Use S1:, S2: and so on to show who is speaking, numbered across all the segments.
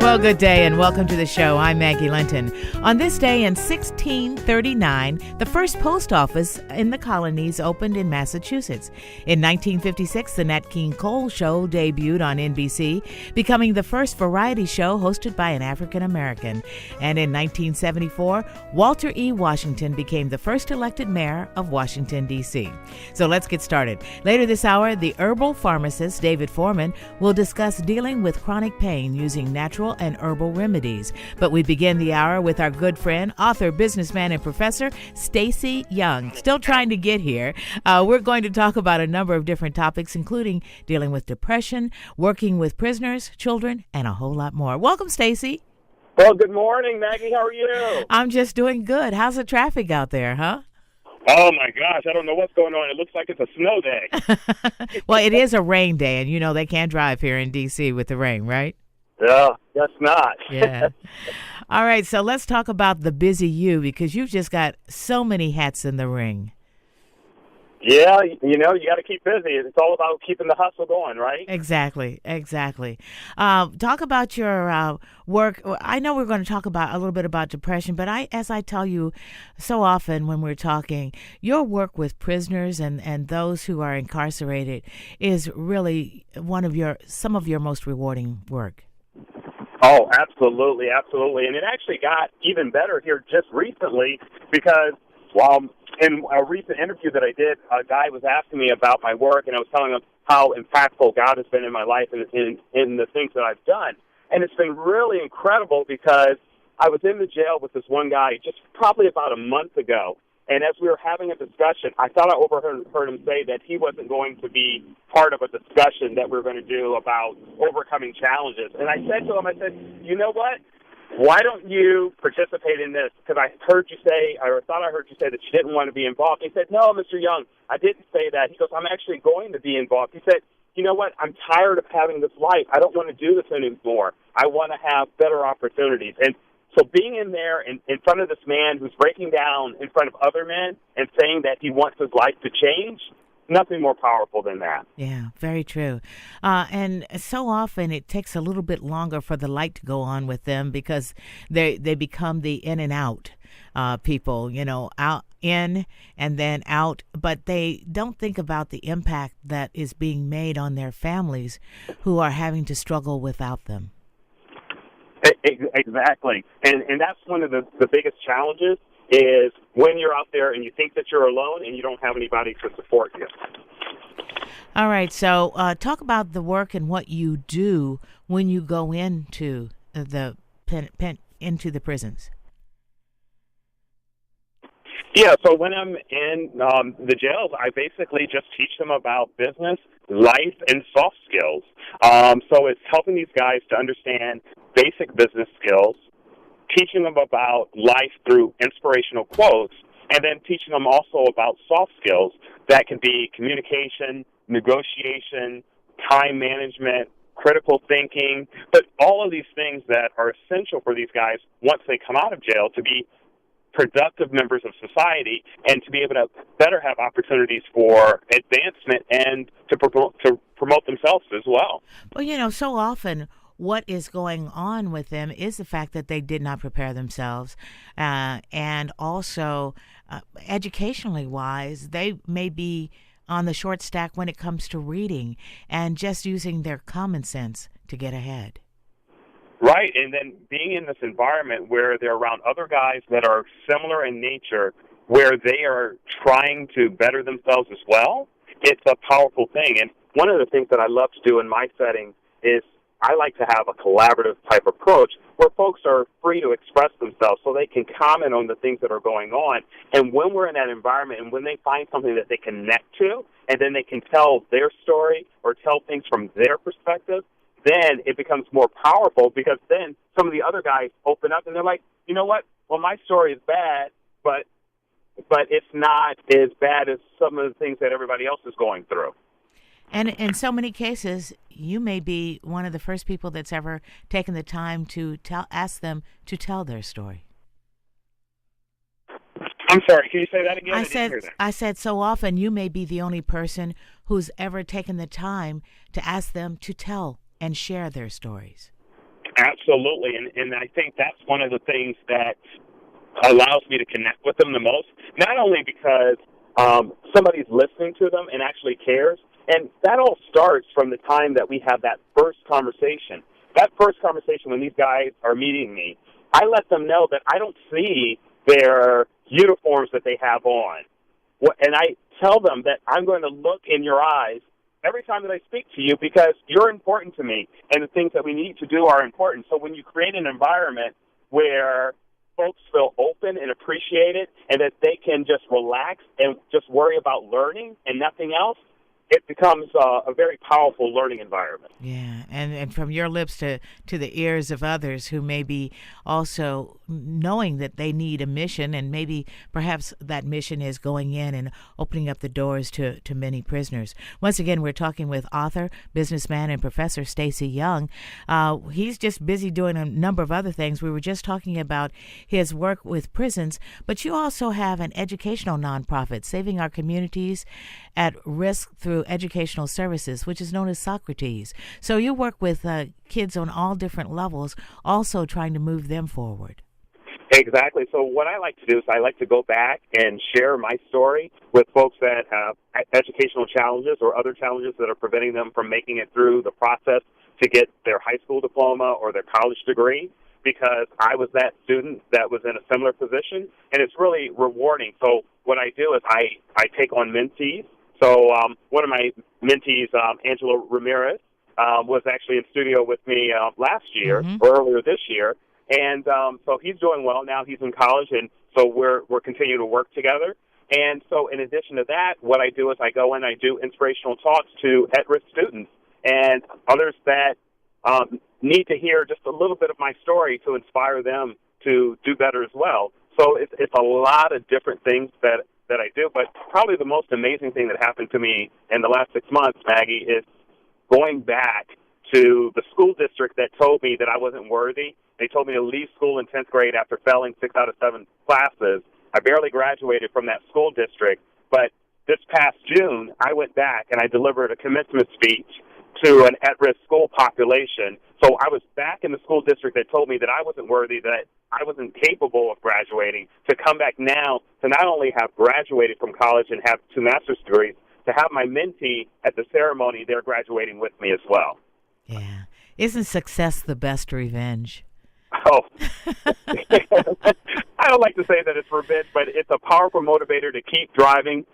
S1: Well, good day and welcome to the show. I'm Maggie Linton. On this day in 1639, the first post office in the colonies opened in Massachusetts. In 1956, the Nat King Cole Show debuted on NBC, becoming the first variety show hosted by an African American. And in 1974, Walter E. Washington became the first elected mayor of Washington, D.C. So let's get started. Later this hour, the herbal pharmacist David Foreman will discuss dealing with chronic pain using natural and herbal remedies. But we begin the hour with our good friend, author, businessman, and professor, Stacy Young. Still trying to get here. We're going to talk about a number of different topics, including dealing with depression, working with prisoners, children, and a whole lot more. Welcome, Stacy.
S2: Well, good morning, Maggie. How are you?
S1: I'm just doing good. How's the traffic out there, huh?
S2: Oh, my gosh. I don't know what's going on. It looks like it's a snow day.
S1: Well, it is a rain day, and you know they can't drive here in D.C. with the rain, right?
S2: Yeah, guess not.
S1: Yeah. All right, so let's talk about the busy you, because you've just got so many hats in the ring.
S2: Yeah, you got to keep busy. It's all about keeping the hustle going, right?
S1: Exactly. Talk about your work. I know we're going to talk about a little bit about depression, but as I tell you so often when we're talking, your work with prisoners and those who are incarcerated is really some of your most rewarding work.
S2: Oh, absolutely. And it actually got even better here just recently because, in a recent interview that I did, a guy was asking me about my work, and I was telling him how impactful God has been in my life and in the things that I've done. And it's been really incredible because I was in the jail with this one guy just probably about a month ago. And as we were having a discussion, I thought I overheard him say that he wasn't going to be part of a discussion that we were going to do about overcoming challenges. And I said to him, you know what? Why don't you participate in this? Because I thought I heard you say that you didn't want to be involved. He said, no, Mr. Young, I didn't say that. He goes, I'm actually going to be involved. He said, you know what? I'm tired of having this life. I don't want to do this anymore. I want to have better opportunities. And so being in there in front of this man who's breaking down in front of other men and saying that he wants his life to change, nothing more powerful than that.
S1: Yeah, very true. And so often it takes a little bit longer for the light to go on with them because they become the in and out people, out in and then out. But they don't think about the impact that is being made on their families who are having to struggle without them.
S2: Exactly. And that's one of the biggest challenges is when you're out there and you think that you're alone and you don't have anybody to support you.
S1: All right. So talk about the work and what you do when you go into into the prisons.
S2: Yeah, so when I'm in the jails, I basically just teach them about business, life, and soft skills. So it's helping these guys to understand basic business skills, teaching them about life through inspirational quotes, and then teaching them also about soft skills that can be communication, negotiation, time management, critical thinking, but all of these things that are essential for these guys once they come out of jail to be productive members of society and to be able to better have opportunities for advancement and to promote themselves as well.
S1: Well, so often what is going on with them is the fact that they did not prepare themselves. And also, educationally wise, they may be on the short stack when it comes to reading and just using their common sense to get ahead.
S2: Right, and then being in this environment where they're around other guys that are similar in nature, where they are trying to better themselves as well, it's a powerful thing. And one of the things that I love to do in my setting is I like to have a collaborative type approach where folks are free to express themselves so they can comment on the things that are going on. And when we're in that environment and when they find something that they connect to and then they can tell their story or tell things from their perspective, then it becomes more powerful because then some of the other guys open up and they're like, you know what? Well, my story is bad, but it's not as bad as some of the things that everybody else is going through.
S1: And in so many cases, you may be one of the first people that's ever taken the time to ask them to tell their story.
S2: I'm sorry, can you say that again?
S1: I said so often you may be the only person who's ever taken the time to ask them to tell and share their stories.
S2: Absolutely, and I think that's one of the things that allows me to connect with them the most, not only because somebody's listening to them and actually cares, and that all starts from the time that we have that first conversation. That first conversation when these guys are meeting me, I let them know that I don't see their uniforms that they have on. And I tell them that I'm going to look in your eyes every time that I speak to you because you're important to me, and the things that we need to do are important. So when you create an environment where folks feel open and appreciated and that they can just relax and just worry about learning and nothing else, it becomes a very powerful learning environment.
S1: Yeah, and from your lips to the ears of others who may be also knowing that they need a mission, and maybe perhaps that mission is going in and opening up the doors to many prisoners. Once again, we're talking with author, businessman, and Professor Stacy Young. He's just busy doing a number of other things. We were just talking about his work with prisons, but you also have an educational nonprofit, Saving Our Communities at Risk through Educational Services, which is known as Socrates. So you work with kids on all different levels, also trying to move them forward.
S2: Exactly. So what I like to do is I like to go back and share my story with folks that have educational challenges or other challenges that are preventing them from making it through the process to get their high school diploma or their college degree, because I was that student that was in a similar position, and it's really rewarding. So what I do is I take on mentees. So one of my mentees, Angela Ramirez, was actually in studio with me last year or earlier this year. And so he's doing well now. He's in college, and so we're continuing to work together. And so in addition to that, what I do is I go in, I do inspirational talks to at-risk students and others that need to hear just a little bit of my story to inspire them to do better as well. So it's a lot of different things that I do, but probably the most amazing thing that happened to me in the last 6 months, Maggie, is going back to the school district that told me that I wasn't worthy. They told me to leave school in 10th grade after failing 6 out of 7 classes. I barely graduated from that school district, but this past June, I went back and I delivered a commencement speech to an at-risk school population. So I was back in the school district that told me that I wasn't worthy, that I wasn't capable of graduating, to come back now to not only have graduated from college and have 2 master's degrees, to have my mentee at the ceremony, they're graduating with me as well.
S1: Yeah. Isn't success the best revenge?
S2: Oh, I don't like to say that it's revenge, but it's a powerful motivator to keep driving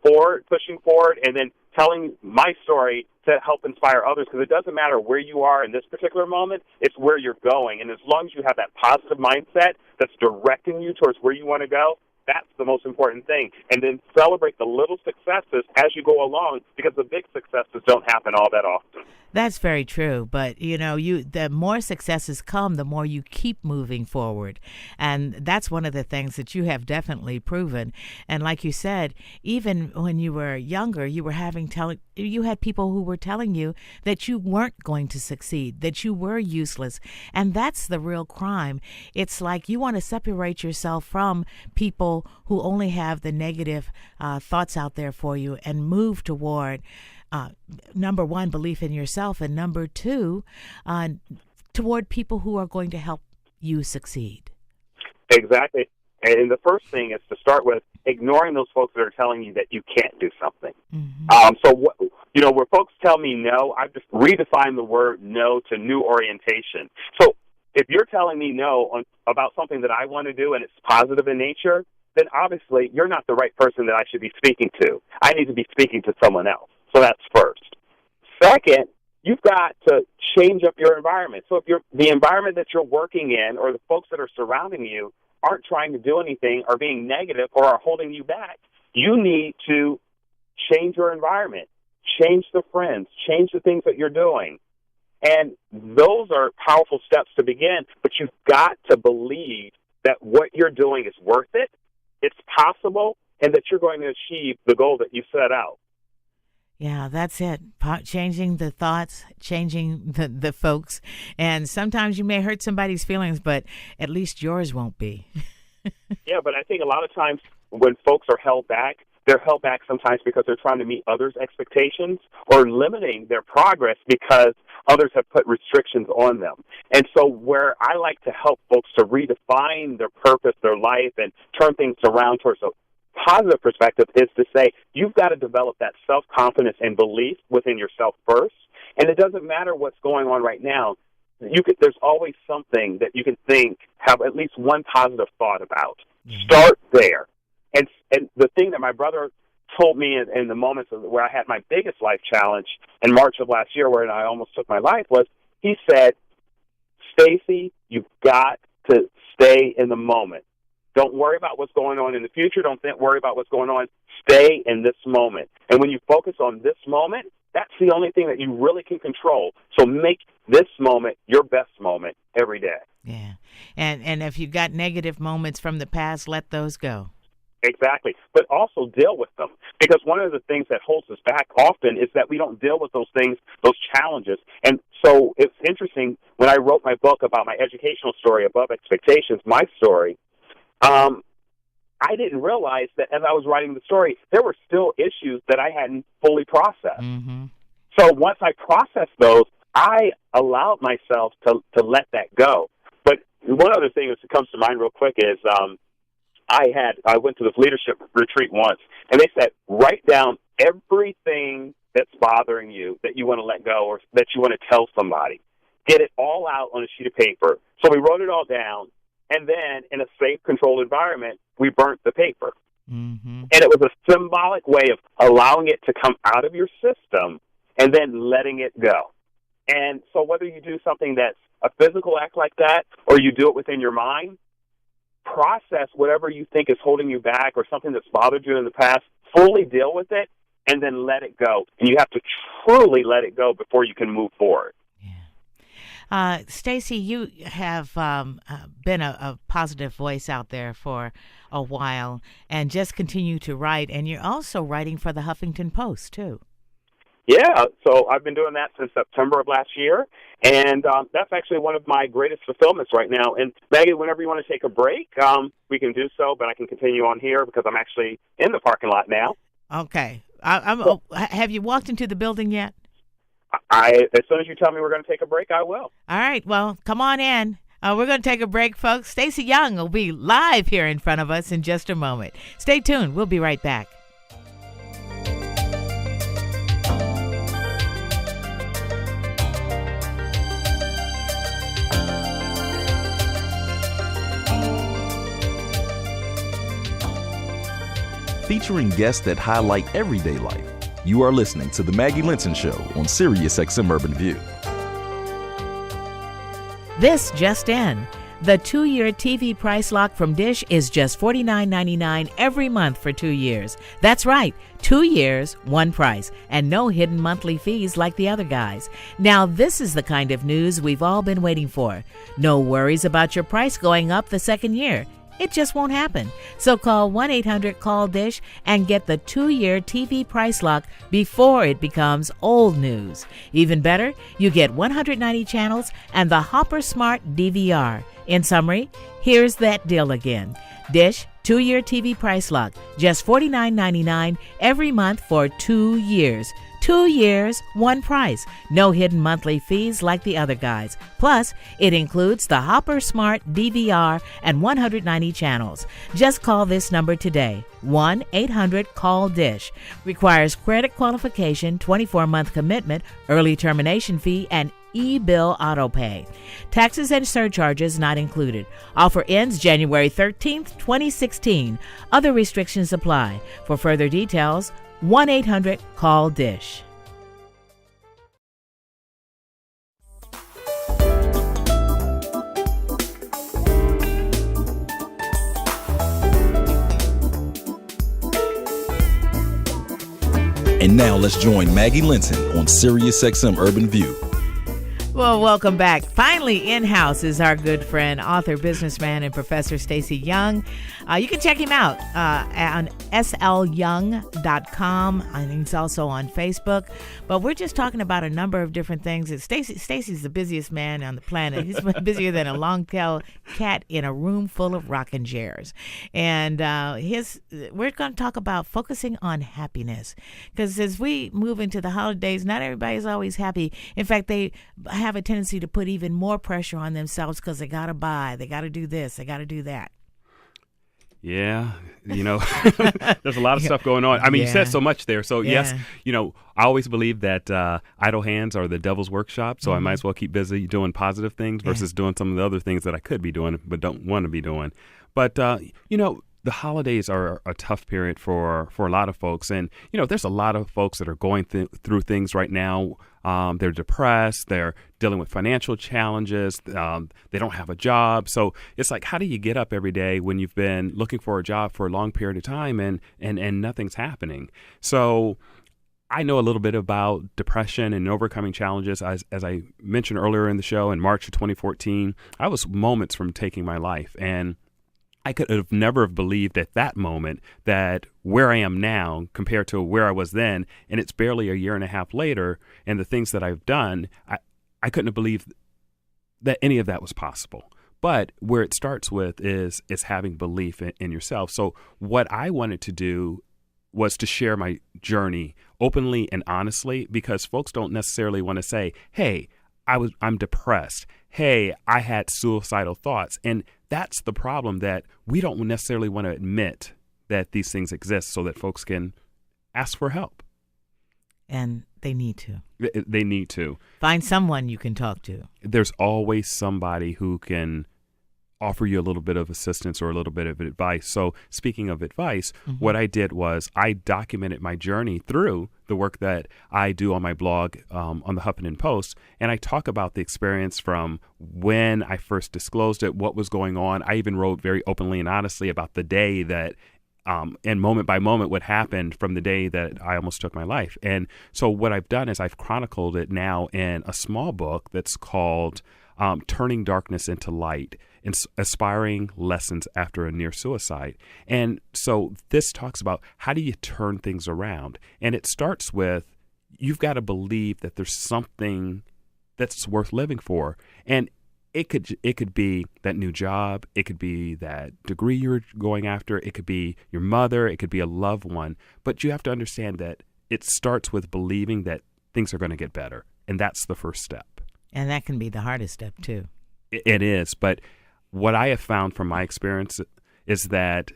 S2: forward, pushing forward, and then telling my story to help inspire others, because it doesn't matter where you are in this particular moment, it's where you're going. And as long as you have that positive mindset that's directing you towards where you want to go, that's the most important thing. And then celebrate the little successes as you go along, because the big successes don't happen all that often.
S1: That's very true. But, the more successes come, the more you keep moving forward. And that's one of the things that you have definitely proven. And like you said, even when you were younger, you had people who were telling you that you weren't going to succeed, that you were useless. And that's the real crime. It's like you want to separate yourself from people who only have the negative thoughts out there for you and move toward number one, belief in yourself, and number two, toward people who are going to help you succeed.
S2: Exactly. And the first thing is to start with ignoring those folks that are telling you that you can't do something. Where folks tell me no, I've just redefined the word no to new orientation. So if you're telling me no about something that I want to do and it's positive in nature, then obviously you're not the right person that I should be speaking to. I need to be speaking to someone else. So that's first. Second, you've got to change up your environment. So if the environment that you're working in or the folks that are surrounding you aren't trying to do anything or being negative or are holding you back, you need to change your environment, change the friends, change the things that you're doing. And those are powerful steps to begin, but you've got to believe that what you're doing is worth it, it's possible, and that you're going to achieve the goal that you set out.
S1: Yeah, that's it. Changing the thoughts, changing the folks. And sometimes you may hurt somebody's feelings, but at least yours won't be.
S2: Yeah, but I think a lot of times when folks are held back, they're held back sometimes because they're trying to meet others' expectations or limiting their progress because others have put restrictions on them. And so where I like to help folks to redefine their purpose, their life, and turn things around towards a positive perspective is to say you've got to develop that self-confidence and belief within yourself first. And it doesn't matter what's going on right now. There's always something that you can have at least one positive thought about. Mm-hmm. Start there. And the thing that my brother told me in the moments where I had my biggest life challenge in March of last year, where I almost took my life, was he said, Stacy, you've got to stay in the moment. Don't worry about what's going on in the future. Don't worry about what's going on. Stay in this moment. And when you focus on this moment, that's the only thing that you really can control. So make this moment your best moment every day.
S1: Yeah. And if you've got negative moments from the past, let those go.
S2: Exactly. But also deal with them. Because one of the things that holds us back often is that we don't deal with those things, those challenges. And so it's interesting, when I wrote my book about my educational story, Above Expectations, my story, I didn't realize that as I was writing the story, there were still issues that I hadn't fully processed. Mm-hmm. So once I processed those, I allowed myself to let that go. But one other thing that comes to mind real quick is I went to this leadership retreat once, and they said, write down everything that's bothering you that you want to let go or that you want to tell somebody. Get it all out on a sheet of paper. So we wrote it all down, and then in a safe, controlled environment, we burnt the paper. Mm-hmm. And it was a symbolic way of allowing it to come out of your system and then letting it go. And so whether you do something that's a physical act like that or you do it within your mind, process whatever you think is holding you back or something that's bothered you in the past, fully deal with it, and then let it go. And you have to truly let it go before you can move forward.
S1: Stacy, you have been a positive voice out there for a while and just continue to write, and you're also writing for the Huffington Post, too.
S2: Yeah, so I've been doing that since September of last year, and that's actually one of my greatest fulfillments right now. And Maggie, whenever you want to take a break, we can do so, but I can continue on here because I'm actually in the parking lot now.
S1: Okay. Have you walked into the building yet?
S2: As soon as you tell me we're going to take a break, I will.
S1: All right. Well, come on in. We're going to take a break, folks. Stacy Young will be live here in front of us in just a moment. Stay tuned. We'll be right back.
S3: Featuring guests that highlight everyday life. You are listening to The Maggie Linton Show on Sirius XM Urban View.
S1: This just in. The 2-year TV price lock from Dish is just $49.99 every month for 2 years. That's right, 2 years, one price, and no hidden monthly fees like the other guys. Now, this is the kind of news we've all been waiting for. No worries about your price going up the second year. It just won't happen. So call 1-800-CALL-DISH and get the 2-year TV price lock before it becomes old news. Even better, you get 190 channels and the Hopper Smart DVR. In summary, here's that deal again. Dish 2-year TV price lock, just $49.99 every month for 2 years. 2 years, one price. No hidden monthly fees like the other guys. Plus, it includes the Hopper Smart DVR and 190 channels. Just call this number today, 1-800-CALL-DISH. Requires credit qualification, 24-month commitment, early termination fee, and e-bill autopay. Taxes and surcharges not included. Offer ends January 13th, 2016. Other restrictions apply. For further details, 1-800-CALL-DISH.
S3: And now let's join Maggie Linton on Sirius XM Urban View.
S1: Well, welcome back. Finally, in-house is our good friend, author, businessman, and Professor Stacy Young. You can check him out on slyoung.com. I think he's also on Facebook. But we're just talking about a number of different things. Stacy's the busiest man on the planet. He's busier than a long-tailed cat in a room full of rocking chairs. And we're going to talk about focusing on happiness. Because as we move into the holidays, not everybody's always happy. In fact, they have a tendency to put even more pressure on themselves because they got to buy, they got to do this, they got to do that.
S4: Yeah, there's a lot of stuff going on. I mean, You said so much there. So yes, I always believe that idle hands are the devil's workshop. So I might as well keep busy doing positive things versus doing some of the other things that I could be doing but don't want to be doing. But the holidays are a tough period for a lot of folks. And, there's a lot of folks that are going through things right now. They're depressed. They're dealing with financial challenges. They don't have a job. So it's like, how do you get up every day when you've been looking for a job for a long period of time and nothing's happening? So I know a little bit about depression and overcoming challenges. As I mentioned earlier in the show, in March of 2014, I was moments from taking my life. And I could have never have believed at that moment that where I am now compared to where I was then, and it's barely a year and a half later, and the things that I've done, I couldn't have believed that any of that was possible. But where it starts with is having belief in yourself. So what I wanted to do was to share my journey openly and honestly, because folks don't necessarily want to say, hey, I'm depressed. Hey, I had suicidal thoughts. And that's the problem, that we don't necessarily want to admit that these things exist so that folks can ask for help.
S1: And they need to.
S4: They need to.
S1: Find someone you can talk to.
S4: There's always somebody who can offer you a little bit of assistance or a little bit of advice. So speaking of advice, what I did was I documented my journey through the work that I do on my blog on the Huffington Post. And I talk about the experience from when I first disclosed it, what was going on. I even wrote very openly and honestly about the day that and moment by moment what happened from the day that I almost took my life. And so what I've done is I've chronicled it now in a small book that's called Turning Darkness into Light, Aspiring Lessons After a Near Suicide. And so this talks about how do you turn things around? And it starts with, you've got to believe that there's something that's worth living for. And it could be that new job. It could be that degree you're going after. It could be your mother. It could be a loved one. But you have to understand that it starts with believing that things are going to get better. And that's the first step.
S1: And that can be the hardest step, too.
S4: It is. But what I have found from my experience is that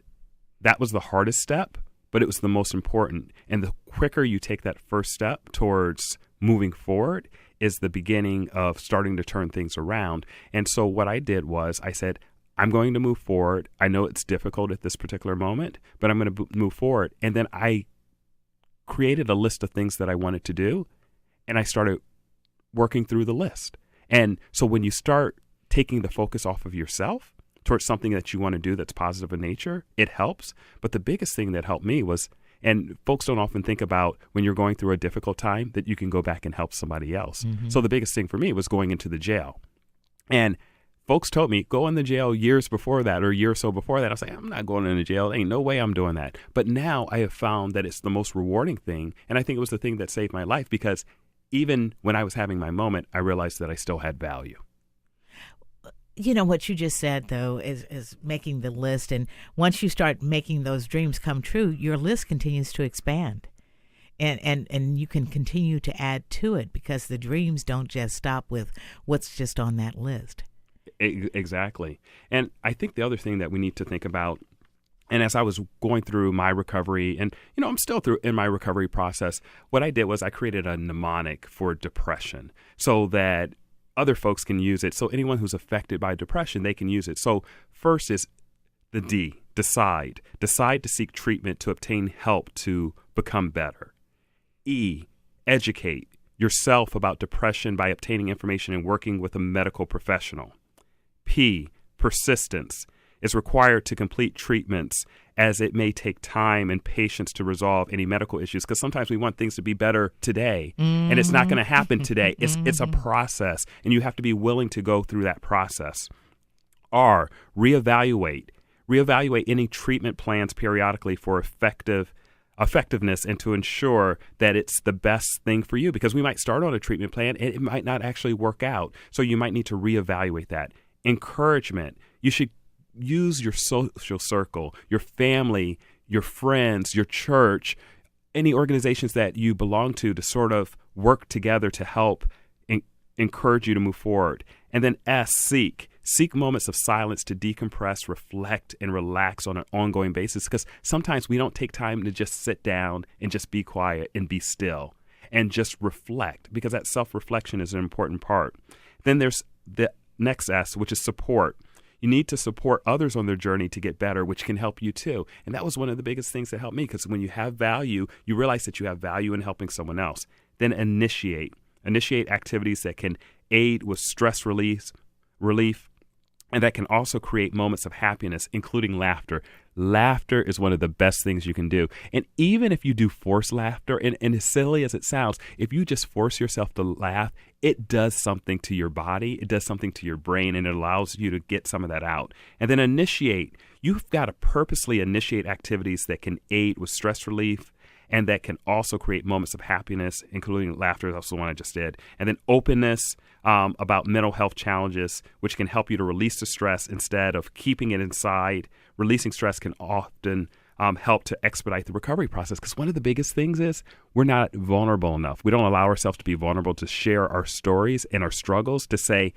S4: was the hardest step, but it was the most important. And the quicker you take that first step towards moving forward is the beginning of starting to turn things around. And so what I did was I said, I'm going to move forward. I know it's difficult at this particular moment, but I'm going to move forward. And then I created a list of things that I wanted to do, and I started working through the list. And so when you start taking the focus off of yourself towards something that you want to do that's positive in nature, it helps. But the biggest thing that helped me was, and folks don't often think about when you're going through a difficult time, that you can go back and help somebody else. So the biggest thing for me was going into the jail. And folks told me, go in the jail years before that or a year or so before that. I was like, I'm not going into jail. Ain't no way I'm doing that. But now I have found that it's the most rewarding thing. And I think it was the thing that saved my life, because even when I was having my moment, I realized that I still had value.
S1: You know, what you just said, though, is making the list. And once you start making those dreams come true, your list continues to expand. And you can continue to add to it, because the dreams don't just stop with what's just on that list.
S4: Exactly. And I think the other thing that we need to think about, and as I was going through my recovery, and, I'm still in my recovery process, what I did was I created a mnemonic for depression so that other folks can use it. So anyone who's affected by depression, they can use it. So first is the D, decide. Decide to seek treatment to obtain help to become better. E, educate yourself about depression by obtaining information and working with a medical professional. P, persistence. is required to complete treatments, as it may take time and patience to resolve any medical issues, because sometimes we want things to be better today, and it's not going to happen today. It's a process, and you have to be willing to go through that process. R, reevaluate. Reevaluate any treatment plans periodically for effectiveness and to ensure that it's the best thing for you, because we might start on a treatment plan and it might not actually work out. So you might need to reevaluate that. Encouragement. You should use your social circle, your family, your friends, your church, any organizations that you belong to sort of work together to help encourage you to move forward. And then S, seek. Seek moments of silence to decompress, reflect, and relax on an ongoing basis, because sometimes we don't take time to just sit down and just be quiet and be still and just reflect, because that self-reflection is an important part. Then there's the next S, which is support. You need to support others on their journey to get better, which can help you too. And that was one of the biggest things that helped me, because when you have value, you realize that you have value in helping someone else. Then initiate. Initiate activities that can aid with stress relief, and that can also create moments of happiness, including laughter. Laughter is one of the best things you can do. And even if you do force laughter, and as silly as it sounds, if you just force yourself to laugh, it does something to your body, it does something to your brain, and it allows you to get some of that out. And then initiate. You've got to purposely initiate activities that can aid with stress relief, and that can also create moments of happiness, including laughter. That's the one I just did. And then openness about mental health challenges, which can help you to release the stress instead of keeping it inside. Releasing stress can often help to expedite the recovery process, because one of the biggest things is we're not vulnerable enough. We don't allow ourselves to be vulnerable, to share our stories and our struggles, to say,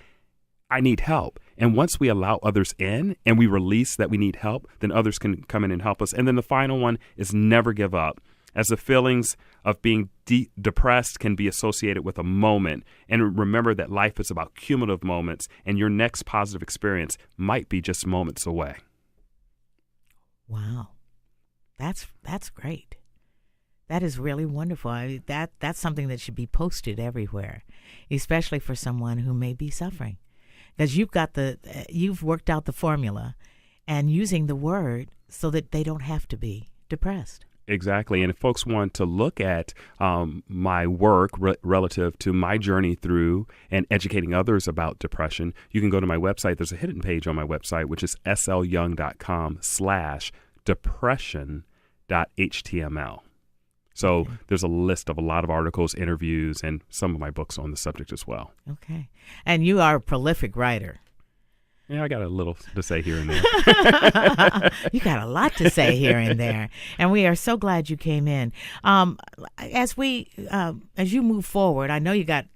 S4: I need help. And once we allow others in and we release that we need help, then others can come in and help us. And then the final one is never give up, as the feelings of being depressed can be associated with a moment. And remember that life is about cumulative moments, and your next positive experience might be just moments away.
S1: Wow. That's great. That is really wonderful. That's something that should be posted everywhere, especially for someone who may be suffering. Because you've worked out the formula and using the word so that they don't have to be depressed.
S4: Exactly. And if folks want to look at my work relative to my journey through and educating others about depression, you can go to my website. There's a hidden page on my website, which is slyoung.com/depression.html. So there's a list of a lot of articles, interviews, and some of my books on the subject as well.
S1: Okay. And you are a prolific writer.
S4: Yeah, I got a little to say here and there.
S1: You got a lot to say here and there, and we are so glad you came in. As you move forward, I know you got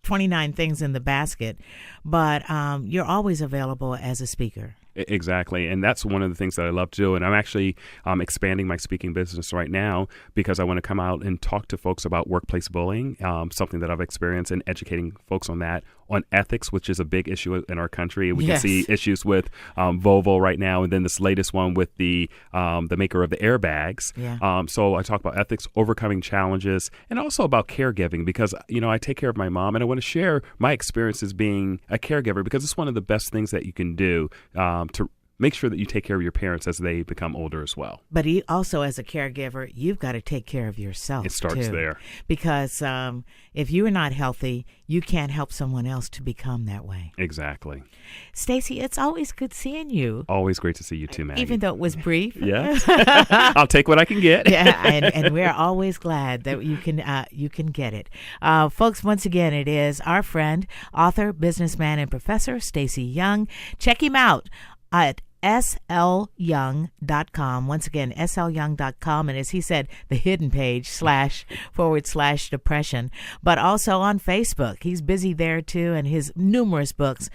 S1: 29 things in the basket, but you're always available as a speaker.
S4: Exactly. And that's one of the things that I love to do. And I'm actually expanding my speaking business right now, because I want to come out and talk to folks about workplace bullying, something that I've experienced, and educating folks on that, on ethics, which is a big issue in our country. We can see issues with Volvo right now, and then this latest one with the maker of the airbags.
S1: Yeah.
S4: So I talk about ethics, overcoming challenges, and also about caregiving, because, I take care of my mom, and I want to share my experiences being a caregiver, because it's one of the best things that you can do to make sure that you take care of your parents as they become older as well.
S1: But also, as a caregiver, you've got to take care of yourself.
S4: It starts there.
S1: Because if you are not healthy, you can't help someone else to become that way.
S4: Exactly.
S1: Stacey, it's always good seeing you.
S4: Always great to see you too, Maggie.
S1: Even though it was brief.
S4: Yes. I'll take what I can get.
S1: Yeah, and we're always glad that you can get it. Folks, once again, it is our friend, author, businessman, and professor, Stacey Young. Check him out at slyoung.com. Once again, slyoung.com. And as he said, the hidden page //depression, but also on Facebook. He's busy there too. And his numerous books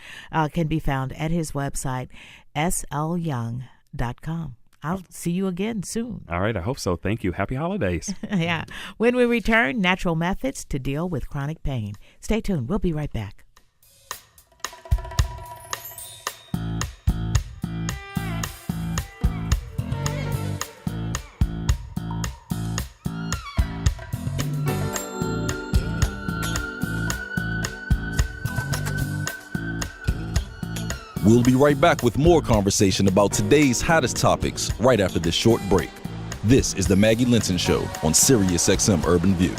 S1: can be found at his website, slyoung.com. I'll see you again soon.
S4: All right. I hope so. Thank you. Happy holidays.
S1: Yeah. When we return, natural methods to deal with chronic pain. Stay tuned. We'll be right back.
S3: We'll be right back with more conversation about today's hottest topics right after this short break. This is the Maggie Linton Show on Sirius XM Urban View.